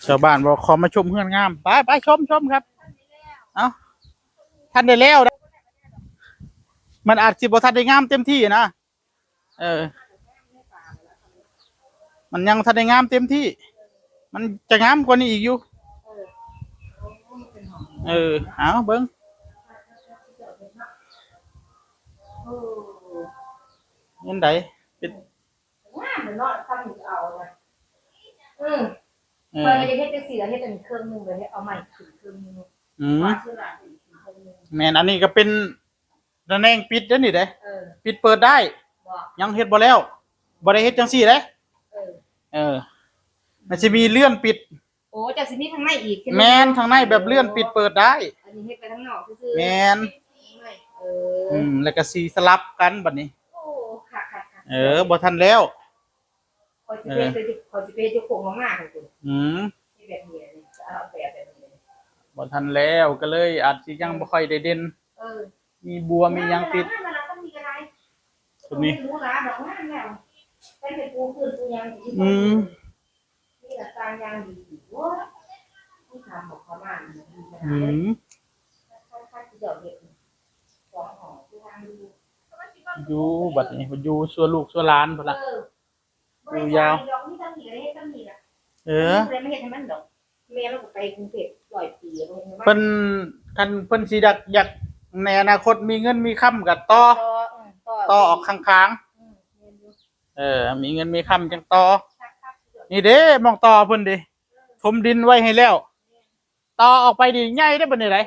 ชาวบ้านบอกขอมาชมเฮือนงามไปชมครับเอ้าท่านได้แล้วนะมันอาจสิบ่ทันได้งามเต็มที่นะเออมันยังทันได้งามเต็มที่มันจะงามกว่านี้อีกอยู่เอาเบิ้งเงินใดเป็นมันนอนทำอยู่เอาเลยไปจะเฮ็ดจังซี่แล้วเฮ็ดเป็นเครื่องนึงเลยเอาใหม่ขึ้นเครื่องนึงแม่นอันนี้ก็เป็นระแนงปิดเด้อนี่เด้ปิดเปิดได้ยังเฮ็ดบ่แล้วบ่ได้เฮ็ดจังซี่เด้มันจะมีเลื่อนปิดโอ้จะสิมีทางในอีกแม่นทางในแบบเลื่อนปิดเปิดได้อันนี้เฮ็ดไปทางนอกซื่อแม่นแล้วก็สีสลับกันบัดนี้โอ้ค่ะบ่ทันแล้วคอยสิเป็นจุโคงมากๆคุณที่แบบนี้เอาแบบนี้บ่ทันแล้วก็เลยอาจสิยังบ่ค่อยได้เด่นมีบัวมีหยังติดตัวนี้รู้ละดอกงามแล้วเป็นปูขึ้นปูยังนี่ละตายางดีโอ้ที่ทำบอกเขามาดีอยู่บัดนี้อยู่ชั่วลูกชั่วหลานพุ่นล่ะอยู่ยาวไม่เฮ็ดให้มันดอกแม่มันก็ไปกรุงเทพ100 ปีเพิ่นสิอยากในอนาคตมีเงินมีค่ำก็ต่อออกข้างๆมีเงินมีค่ำจังต่อนี่เด้มองต่อเพิ่นดิถมดินไว้ให้แล้วต่อออกไปดิใหญ่ได้บัดนี้ได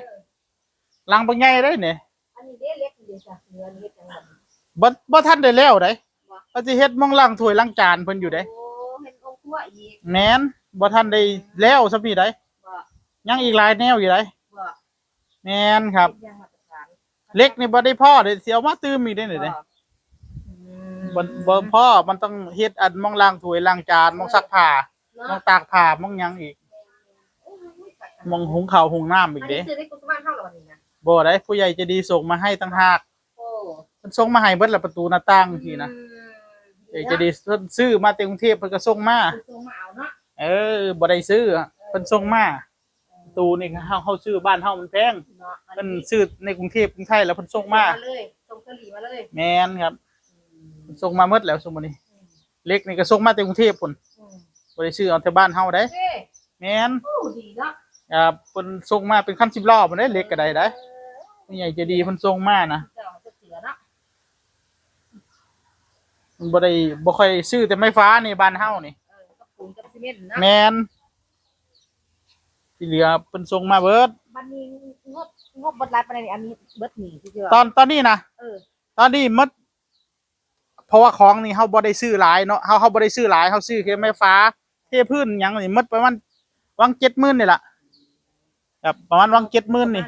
หลังบ่ใหญ่ได้นี่อันนี้เด้เล็กดีจ้ะเงินเฮ็ดจังบ่ทันได้แล้วได้ก็สิเฮ็ดมองล้างถ้วยล้างจานเพิ่นอยู่ได้โอ้เฮ็ดองครัวอีกแม่นบ่ทันได้แล้วซะพี่ได้ยังอีกหลายแนวอยู่ได้แม่นครับเล็กนี่บ่ได้พอเด้สิเอามาตื้มอีกได้นี่เด้บ่พอมันต้องเฮ็ดอันมองล้างถ้วยล้างจานมองซักผ้ามองตากผ้ามองหยังอีกมองหุงข้าวหุงน้ำอีกเด้ซื้อได้กุศลบ้านเฮาแล้วนี่นะบ่ได้ผู้ใหญ่ใจะดีส่งมาให้ต่างหากเพิ่นส่งมาให้เบิดละประตูหน้าต่างทีนะจะดีซื้อมาจากกรุงเทพเพิ่นก็ส่งมาเอาเนาะบ่ได้ซื้อเพิ่นส่งมาประตูนี่เฮาซื้อบ้านเฮามันแพงเพิ่นซื้อในกรุงเทพกรุงไทยแล้วเพิ่นส่งมาเลยส่งเกาหลีมาเลยแม่นครับเพิ่นส่งมาหมดแล้วซุมื้อนี้เล็กนี่ก็ส่งมาจากกรุงเทพพุ่นบ่ได้ซื้อเอาแต่บ้านเฮาได้แม่นโอ้ดีเนาะครับเพิ่นส่งมาเป็นคัน10ล้อพุ่นเด้เล็กก็ได้ผู้ใหญ่ใจดีเพิ่นส่งมานะบ่ได้บ่ค่อยซื้อแต่ไม้ฟ้านี่บ้านเฮานี่กับปูนกับซีเมนต์นะแม่นที่เหลือเพิ่นส่งมาเบิดบัดนี้งบเบิดหลายปานใดอันนี้เบิดหนี้ซื่อๆตอนนี้นะตอนนี้หมดเพราะว่าของนี่เฮาบ่ได้ซื้อหลายเนาะเฮาบ่ได้ซื้อหลายเฮาซื้อแค่ไม้ฟ้าเทพื้นหยังนี่หมดประมาณวัง 70,000 นี่ล่ะครับประมาณวัง 70,000 นี่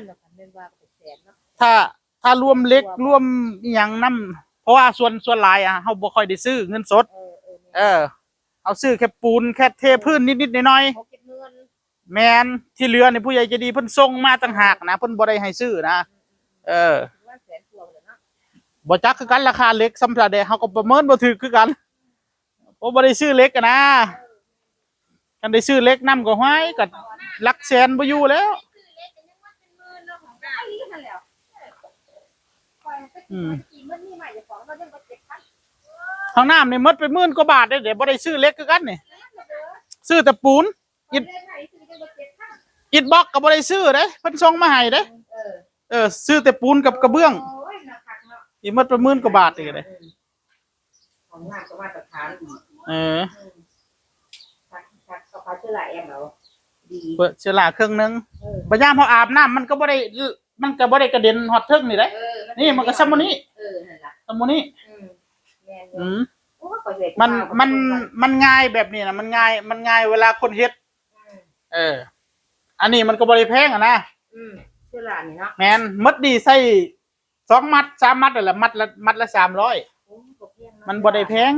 ถ้ารวมเล็กรวมอีหยังนำเพราะว่าส่วนหลายเฮาบ่ค่อยได้ซื้อเงินสดเอาซื้อแค่ปูนแค่เทพื้นนิดๆหน่อยๆแม่นที่เหลือนี่ผู้ใหญ่ใจดีเพิ่นส่งมาต่างหากนะเพิ่นบ่ได้ให้ซื้อนะบ่จักคือกันราคาเหล็กสำหรับใดเฮาก็ประเมินบ่ถูกคือกันบ่ได้ซื้อเหล็กนะกันได้ซื้อเหล็กนำก็ห้อยก็หลักแสนบ่อยู่แล้วห้องน้ำนี่หมดไป10,000 กว่าบาทเดี๋ยวบ่ได้ซื้อเหล็กคือกันนี่ซื้อแต่ปูนอิฐบล็อกก็บ่ได้ซื้อเด้เพิ่นส่งมาให้เด้ซื้อแต่ปูนกับกระเบื้องอีหมดไป10,000 กว่าบาทอีกเด้ของงานก็มาตรฐานเขาเชื้อราดีเชื้อราเครื่องนึงบ่ยามเฮาอาบน้ำมันก็บ่ได้กระเด็นฮอดทึ่งนี่เด้นี่มันก็ซัมมื้อนี้นั่นล่ะซัมมื้อนี้มันง่ายแบบนี้นะมันง่ายเวลาคนเฮ็ดอันนี้มันก็บ่ได้แพงนะเชื้อรานี่เนาะแม่นหมดดีใส่2 มัด3 มัดนั่นแหละมัดละ300มันบ่ได้แพง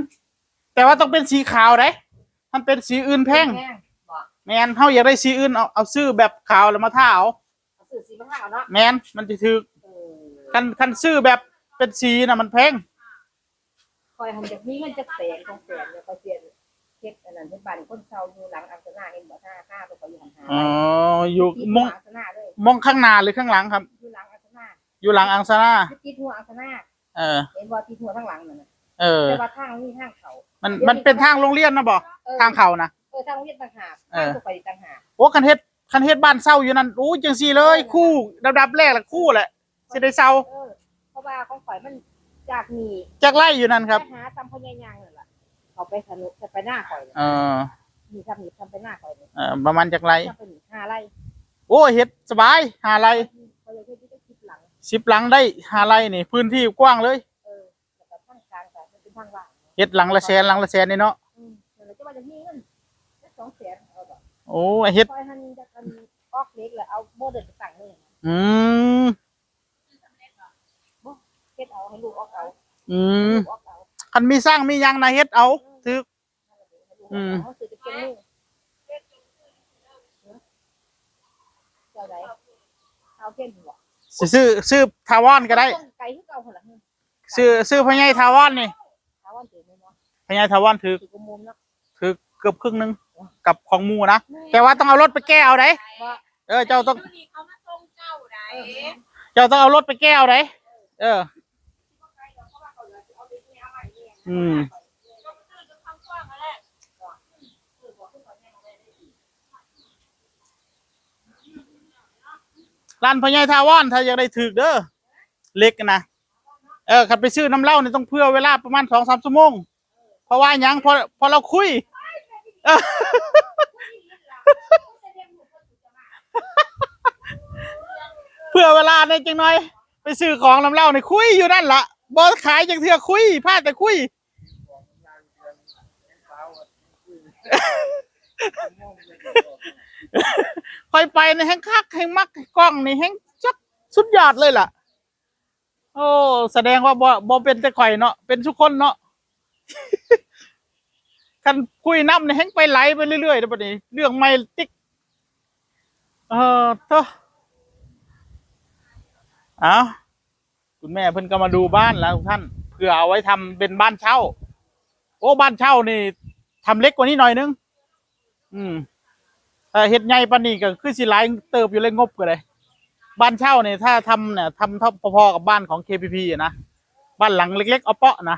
แต่ว่าต้องเป็นสีขาวเด้มันเป็นสีอื่นแพงแม่นเฮาอยากได้สีอื่นเอาซื้อแบบขาวแล้วมาทาเอาซื้อสีมาทาเอาเนาะแม่นมันสิถูกคันซื้อแบบเป็นสีน่ะมันแพงคอยหันจากนี้เงินจักแสนของแสนแล้วก็เสีย ฮ็ดอันนั้นเฮ็ดบ้านคนเซาอยู่หลังอังสนาเห็นบ่ห้าเพิ่นก็อยู่หันหา อ๋ออยู่มอง อังสนาเลย มองข้างหน้าหรือข้างหลังครับ อยู่หลังอังสนา อยู่หลังอังซานา ติดหัวอังสนา เออ เห็นบ่ติดหัวข้างหลังนั่นน่ะ เออ แต่ว่าทางนี้ทางเขา มันเป็นทางโรงเรียนนะบ่ทางเขานะ ทางโรงเรียนต่างหากทางตกไปต่างหาก โอ้คันเฮ็ดบ้านเช่าอยู่นั่นโอ้จังซี่เลยคู่ดับแรกละคู่แหละสิได้เช่า เพราะว่าของข่อยมันจากนี่ จักไล่อยู่นั่นครับ หาตำพ่อใหญ่ยางนั่นล่ะเขาไปสนุกจะไปหน้าข่อย นี่ทำไปหน้าข่อยนี่ ประมาณจักไล่ ทำเป็น5 ไร่ โอ้เฮ็ดสบาย5ไร่ เขาเลยที่จะ10 หลัง 10 หลังได้5ไร่นี่พื้นที่กว้างเลย แล้วก็ทางกลางก็เป็นทางว่าง เฮ็ดหลังละแสนนี่เนาะ นั่นแหละจะว่าจะมีเงิน200,000เอาบ่ โอ้เฮ็ด ข่อยหันจะกันออกเล็กแล้วเอาโมเดิร์นไปตั้งเลย อืม เฮ็ดเอาให้ลูกออกเอา อืม ลูกออกเอา คันมีสร้างมีหยังนะเฮ็ดเอาถือ เขาซื้อจะเก็บมือเจ้าใดเอาเก็บบ่ ซื้อทาวอนก็ได้ ไก่คือเก่าหั่นล่ะ ซื้อพญายทาวอนนี่ ถามว่าถือมั้ยบ่ พญายทาวอนถือ ถือกุมมุมเนาะ ถือเกือบครึ่งนึงกับของหมู่นะแต่ว่าต้องเอารถไปแก้เอาได้ บ่ เจ้าต้อง เขามาส่งเจ้าได้ เจ้าต้องเอารถไปแก้เอาได้อืมร้านพญายทาวอนถ้าอยากได้ถือเด้อเล็กนะขับไปซื้อน้ำเหล้านี่ต้องเพื่อเวลาประมาณ2-3 ชั่วโมงเพราะว่าหยังพอเราคุยเพื่อเวลาในจังหน่อยไปซื้อของน้ำเหล้านี่คุยอยู่นั่นล่ะบ่ขายจังเทื่อคุยพาแต่คุยค่อยไปในแห่งคักแห่งมักกล้องนี่แห่งจักสุดยอดเลยล่ะโอ้แสดงว่าบ่เป็นแต่ข่อยเนาะเป็นทุกคนเนาะ คันคุยน้ำเนี่ยแห่งไปไหลไปเรื่อยๆเดี๋ยวบัดนี้เรื่องไม่ติ๊กเถอะเอาคุณแม่เพิ่นก็มาดูบ้านแล้วทุกท่านเพื่อเอาไว้ทำเป็นบ้านเช่าโอ้บ้านเช่านี่ทำเล็กกว่านี้หน่อยนึงแต่เฮ็ดใหญ่ปานนี้ก็คือสิหลายเติบอยู่เลยงบก็เลยบ้านเช่าเนี่ยถ้าทำเนี่ยทำเท่าพอๆกับบ้านของ KPP อ่ะนะบ้านหลังเล็กๆเอาเปาะนะ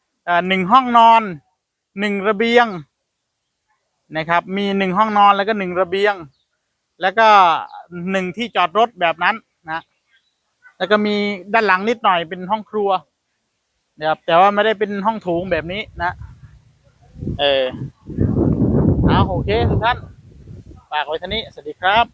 1 ห้องนอน1 ระเบียงนะครับมี1 ห้องนอนแล้วก็1 ระเบียงแล้วก็1 ที่จอดรถแบบนั้นนะแล้วก็มีด้านหลังนิดหน่อยเป็นห้องครัวนะครับแต่ว่าไม่ได้เป็นห้องโถงแบบนี้นะเอาโอเคทุกท่านฝากไว้เท่านี้สวัสดีครับ